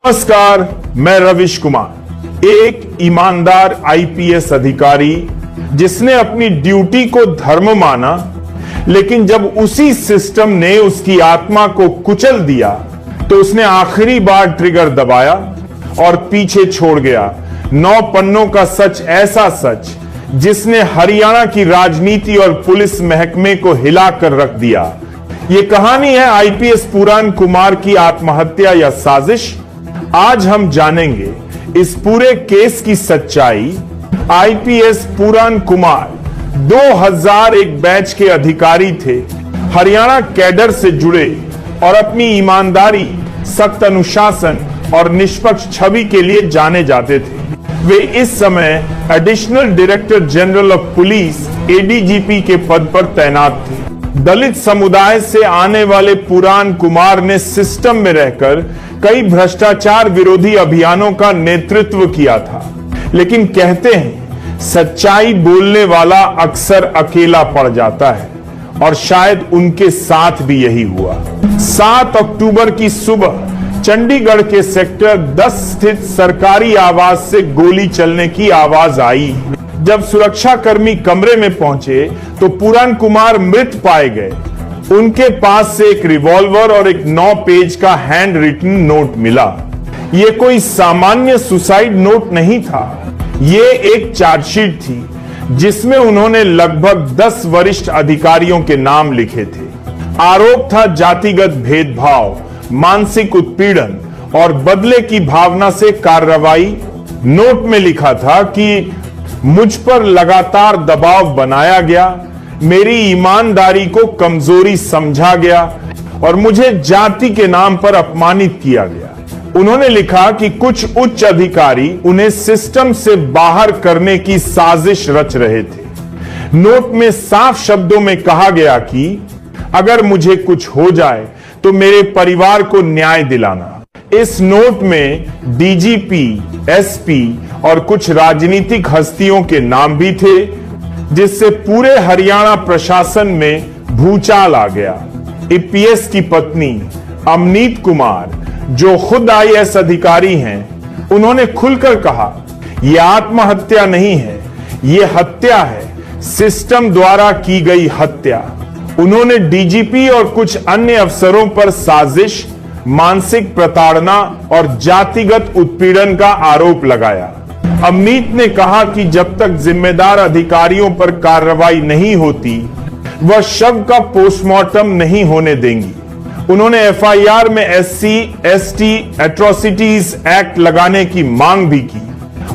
नमस्कार, मैं रविश कुमार, एक ईमानदार आईपीएस अधिकारी जिसने अपनी ड्यूटी को धर्म माना, लेकिन जब उसी सिस्टम ने उसकी आत्मा को कुचल दिया तो उसने आखिरी बार ट्रिगर दबाया और पीछे छोड़ गया 9 पन्नों का सच, ऐसा सच जिसने हरियाणा की राजनीति और पुलिस महकमे को हिलाकर रख दिया। यह कहानी है आईपीएस पुराण कुमार की आत्महत्या या साजिश। आज हम जानेंगे इस पूरे केस की सच्चाई। आईपीएस पुराण कुमार 2001 बैच के अधिकारी थे, हरियाणा कैडर से जुड़े और अपनी ईमानदारी, सख्त अनुशासन और निष्पक्ष छवि के लिए जाने जाते थे। वे इस समय additional director general of police ADGP के पद पर तैनात थे। दलित समुदाय से आने वाले पुराण कुमार ने सिस्टम में रहकर कई भ्रष्टाचार विरोधी अभियानों का नेतृत्व किया था, लेकिन कहते हैं सच्चाई बोलने वाला अक्सर अकेला पड़ जाता है, और शायद उनके साथ भी यही हुआ। 7 अक्टूबर की सुबह चंडीगढ़ के सेक्टर 10 स्थित सरकारी आवास से गोली चलने की आवाज आई। जब सुरक्षाकर्मी कमरे में पहुंचे तो पुराण कुमार मृत पाए गए। उनके पास से एक रिवॉल्वर और एक 9 पेज का हैंड रिटन नोट मिला। यह कोई सामान्य सुसाइड नोट नहीं था, यह एक चार्जशीट थी जिसमें उन्होंने लगभग 10 वरिष्ठ अधिकारियों के नाम लिखे थे। आरोप था जातिगत भेदभाव, मानसिक उत्पीड़न और बदले की भावना से कार्रवाई। नोट में लिखा था कि मुझ पर लगातार दबाव बनाया गया, मेरी ईमानदारी को कमजोरी समझा गया और मुझे जाति के नाम पर अपमानित किया गया। उन्होंने लिखा कि कुछ उच्च अधिकारी उन्हें सिस्टम से बाहर करने की साजिश रच रहे थे। नोट में साफ शब्दों में कहा गया कि अगर मुझे कुछ हो जाए तो मेरे परिवार को न्याय दिलाना। इस नोट में डीजीपी, एसपी और कुछ राजनीतिक हस्तियों के नाम भी थे, जिससे पूरे हरियाणा प्रशासन में भूचाल आ गया। ईपीएस की पत्नी अमनीत कुमार, जो खुद आईएएस अधिकारी हैं, उन्होंने खुलकर कहा, यह आत्महत्या नहीं है, यह हत्या है, सिस्टम द्वारा की गई हत्या। उन्होंने डीजीपी और कुछ अन्य अफसरों पर साजिश, मानसिक प्रताड़ना और जातिगत उत्पीड़न का आरोप लगाया। अमनीत ने कहा कि जब तक जिम्मेदार अधिकारियों पर कार्रवाई नहीं होती, वह शव का पोस्टमार्टम नहीं होने देंगी। उन्होंने एफआईआर में एससी, एसटी, एट्रोसिटीज एक्ट लगाने की मांग भी की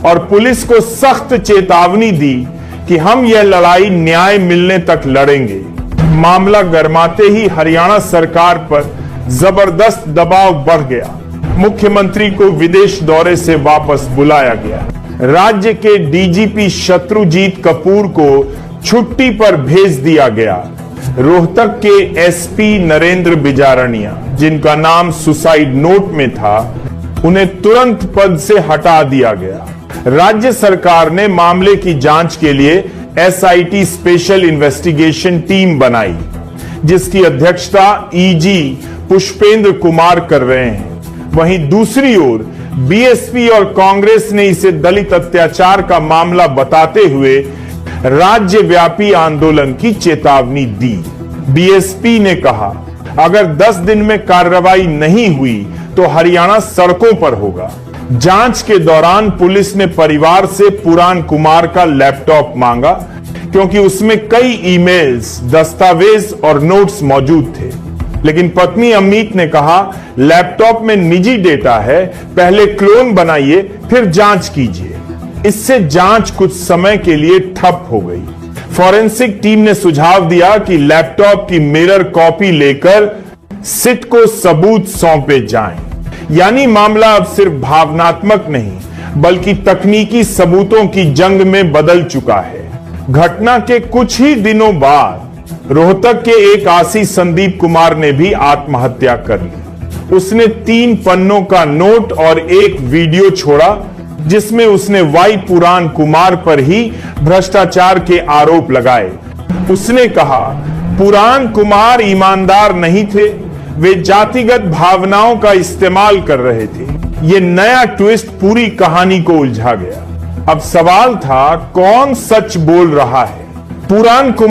और पुलिस को सख्त चेतावनी दी कि हम यह लड़ाई न्याय मिलने तक लड़ेंगे। मामला गरमाते ही हरियाणा सरकार पर जबरदस्त दबाव बढ़ गया। मुख्यमंत्री को विदेश दौरे से वापस बुलाया गया। राज्य के डीजीपी शत्रुजीत कपूर को छुट्टी पर भेज दिया गया। रोहतक के एसपी नरेंद्र बिजारनिया, जिनका नाम सुसाइड नोट में था, उन्हें तुरंत पद से हटा दिया गया। राज्य सरकार ने मामले की जांच के लिए एसआईटी स्पेशल इन्वेस्टिगेशन टीम बनाई, जिसकी अध्यक्षता ईजी पुष्पेंद्र कुमार कर रहे हैं। वहीं दूसरी ओर बीएसपी और कांग्रेस ने इसे दलित अत्याचार का मामला बताते हुए राज्यव्यापी आंदोलन की चेतावनी दी। बीएसपी ने कहा, अगर 10 दिन में कार्रवाई नहीं हुई तो हरियाणा सड़कों पर होगा। जांच के दौरान पुलिस ने परिवार से पुराण कुमार का लैपटॉप मांगा, क्योंकि उसमें कई ईमेल्स, दस्तावेज और नोट्स मौजूद थे। लेकिन पत्नी अमनीत ने कहा, लैपटॉप में निजी डेटा है, पहले क्लोन बनाइए फिर जांच कीजिए। इससे जांच कुछ समय के लिए ठप हो गई। फॉरेंसिक टीम ने सुझाव दिया कि लैपटॉप की मिरर कॉपी लेकर सिट को सबूत सौंपे जाएं। यानी मामला अब सिर्फ भावनात्मक नहीं बल्कि तकनीकी सबूतों की जंग में बदल चुका है। घटना के कुछ ही दिनों बाद रोहतक के एक आसी संदीप कुमार ने भी आत्महत्या कर ली। उसने 3 पन्नों का नोट और एक वीडियो छोड़ा, जिसमें उसने वाई पुराण कुमार पर ही भ्रष्टाचार के आरोप लगाए। उसने कहा, पुराण कुमार ईमानदार नहीं थे, वे जातिगत भावनाओं का इस्तेमाल कर रहे थे। ये नया ट्विस्ट पूरी कहानी को उलझा गया। अब सवाल था, कौन सच बोल रहा है? पुराण